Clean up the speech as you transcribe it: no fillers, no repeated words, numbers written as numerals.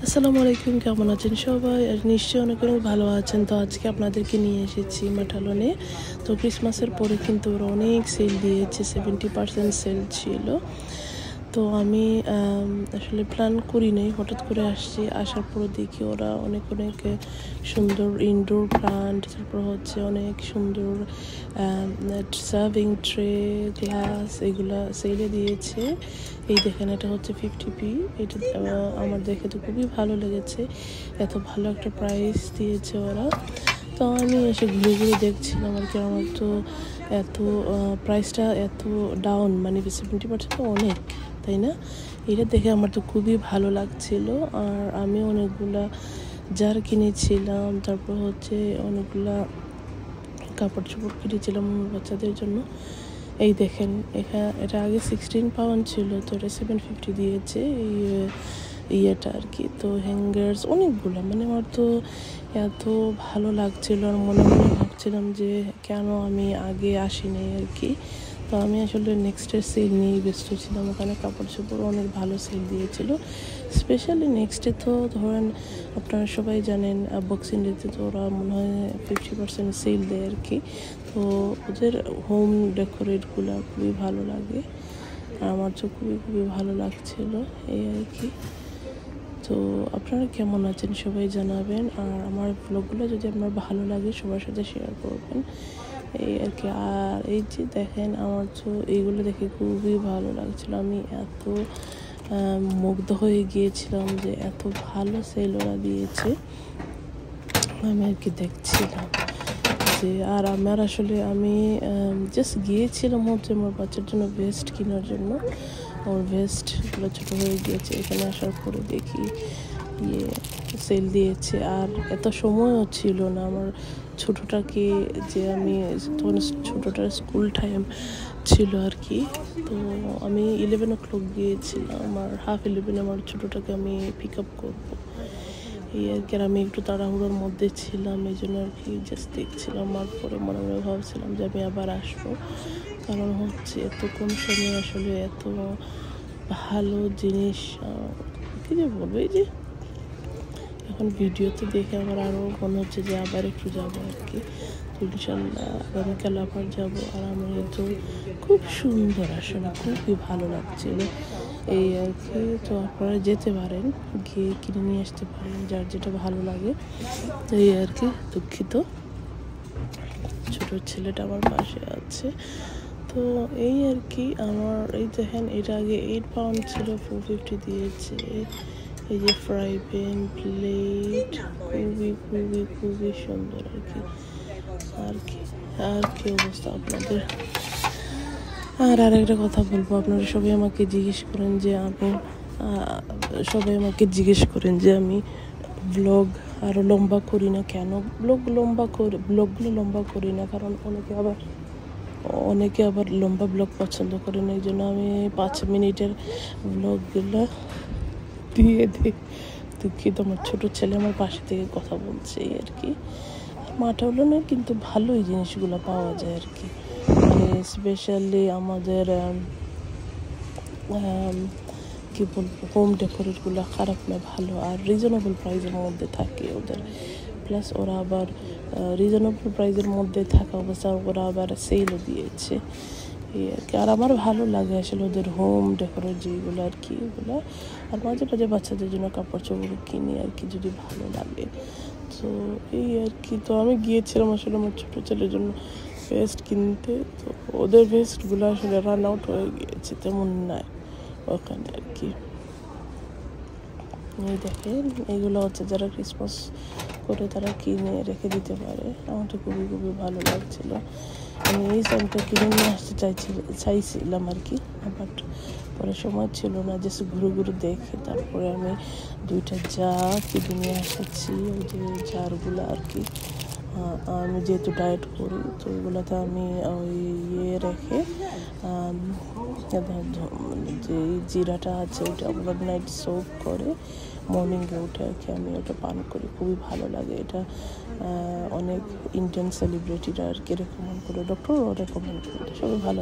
আসসালামু আলাইকুম, কেমন আছেন সবাই? আর নিশ্চয়ই অনেক অনেক ভালো আছেন। তো আজকে আপনাদেরকে নিয়ে এসেছি মাঠালনে। তো ক্রিসমাসের পরে কিন্তু ওরা অনেক সেল দিয়েছে, 70% সেল ছিল। তো আমি আসলে প্ল্যান করি নাই, হঠাৎ করে আসছি। আসার পর দেখি ওরা অনেক অনেক সুন্দর ইনডোর প্লান্ট, তারপর হচ্ছে অনেক সুন্দর সার্ভিং ট্রে, গ্লাস, এগুলা সেলে দিয়েছে। এই দেখেন, এটা হচ্ছে 50p। এটা আমার দেখে তো খুবই ভালো লেগেছে, এত ভালো একটা প্রাইস দিয়েছে ওরা। তো আমি এসে ঘুরে ঘুরে দেখছিলাম আর কি। আমার তো এত প্রাইসটা এত ডাউন, মানে 70% তো অনেক, তাই না? এটা দেখে আমার তো খুবই ভালো লাগছিল। আর আমি অনেকগুলা জার কিনেছিলাম, তারপর হচ্ছে অনেকগুলা কাপড় চোপড় কিনেছিলাম বাচ্চাদের জন্য। এই দেখেন, এটা আগে 16 পাউন্ড ছিল, তো এটা 750 দিয়েছে এই ইয়েটা আর কি। তো হ্যাঙ্গার্স অনেকগুলো, মানে আমার তো এত ভালো লাগছিল আর মনে মনে ভাবছিলাম যে কেন আমি আগে আসিনি আর কি। তো আমি আসলে নেক্সটের সেল নিয়েই ব্যস্ত ছিলাম। ওখানে কাপড় চোপড় অনেক ভালো সেল দিয়েছিল। স্পেশালি নেক্সটে তো ধরেন, আপনারা সবাই জানেন বক্সিং ডেতে তো ওরা মনে হয় 50% সেল দেয় আর কি। তো ওদের হোম ডেকোরেটগুলো খুবই ভালো লাগে, আর আমার তো খুবই খুবই ভালো লাগছিল এই আর কি। তো আপনারা কেমন আছেন সবাই জানাবেন, আর আমার ব্লগগুলো যদি আপনার ভালো লাগে সবার সাথে শেয়ার করবেন এই আর কি। আর এই যে দেখেন, আমার তো এইগুলো দেখে খুবই ভালো লাগছিল। আমি এত মুগ্ধ হয়ে গিয়েছিলাম যে এত ভালো সেল ওরা দিয়েছে। আমি আর কি দেখছিলাম যে, আর আমার আসলে আমি জাস্ট গিয়েছিলাম হচ্ছে আমার বাচ্চার জন্য ভেস্ট কেনার জন্য। আমার ভেস্টগুলো ছোটো হয়ে গিয়েছে। এখানে আসার পরে দেখি সেল দিয়েছে, আর এত সময়ও ছিল না আমার ছোটোটাকে, যে আমি তখন ছোটোটার স্কুল টাইম ছিল আর কি। তো আমি 11 o'clock গিয়েছিলাম, আর 11:30 আমার ছোটোটাকে আমি পিক আপ করবো এই আর কি। আর আমি একটু তাড়াহুড়োর মধ্যে ছিলাম, এই জন্য আর কি জাস্ট দেখছিলাম। আর পরে মনে মনে ভাবছিলাম যে আমি আবার আসবো, কারণ হচ্ছে এত কম সময়ে আসলে এত ভালো জিনিস কী যে বলবো। এই যে এখন ভিডিওতে দেখে আমার আরও মনে হচ্ছে যে আবার একটু যাবো আর কি। তো ইনশাল্লাহ আগামীকাল আবার যাবো। আর আমার তো খুব সুন্দর, আসলে খুবই ভালো লাগছিল এই আর কি। তো আপনারা যেতে পারেন, গিয়ে কিনে নিয়ে আসতে পারেন যার যেটা ভালো লাগে এই আর কি। দুঃখিত, ছোটো ছেলেটা আমার পাশে আছে। তো এই আর কি। আমার এই দেখেন, এটা আগে 8 পাউন্ড ছিল, 450 দিয়েছে। এই যে ফ্রাই প্যান, প্লেট, খুবই খুবই খুবই সুন্দর আর কি। আর কি অবস্থা আপনাদের? আর আরেকটা কথা বলবো, আপনারা সবাই আমাকে জিজ্ঞেস করেন যে আমি ব্লগ আরও লম্বা করি না কেন। ব্লগগুলো লম্বা করি না কারণ অনেকে আবার লম্বা ব্লগ পছন্দ করে না। এই জন্য আমি 5 মিনিটের ব্লগগুলো দিয়ে দিই। দুঃখিত, আমার ছোটো ছেলে আমার পাশে থেকে কথা বলছে এই আর কি। মাঠালনে কিন্তু ভালোই জিনিসগুলো পাওয়া যায় আর কি, মানে স্পেশালি আমাদের কী বলবো, হোম ডেকোরেটগুলো খারাপ না, ভালো, আর রিজনেবল প্রাইসের মধ্যে থাকে ওদের। প্লাস ওরা আবার রিজনেবল প্রাইসের মধ্যে থাকা অবস্থায় ওরা আবার সেলও দিয়েছে এই আর কি। আর আমার ভালো লাগে আসলে ওদের হোম ডেকোরেট যেগুলো আর কি, ওগুলো। আর মাঝে মাঝে বাচ্চাদের জন্য কাপড় চোপড় কিনি আর কি, যদি ভালো লাগে। তো এই আর কি। তো আমি গিয়েছিলাম আসলে আমার ছোটো ছেলের জন্য ভেস্ট কিনতে। তো ওদের ভেস্টগুলো আসলে রান আউট হয়ে গিয়েছে, তেমন নাই ওখানে আর কি। এই দেখেন, এগুলো হচ্ছে যারা ক্রিসমাস করে তারা কিনে রেখে দিতে পারে। আমার তো খুবই খুবই ভালো লাগছিল। আমি এই সাইনটা কিনে নিয়ে আসতে চাইছিলাম আর কি, বাট পরে সময় ছিল না। জাস্ট ঘুরে ঘুরে দেখে তারপরে আমি 2টা জার কিনে নিয়ে এসেছি। ওই যে জারগুলো আর কি, আমি যেহেতু ডায়েট করি তো ওগুলোতে আমি ওই রেখে যে জিরাটা আছে ওটা ওভারনাইট সোক করে মর্নিংয়ে উঠে আর কি আমি ওটা পান করি, খুবই ভালো লাগে এটা। অনেক ইন্ডিয়ান সেলিব্রিটিরা আর কি রেকমেন্ড করে, ডক্টরও রেকমেন্ড করে, সবাই ভালো।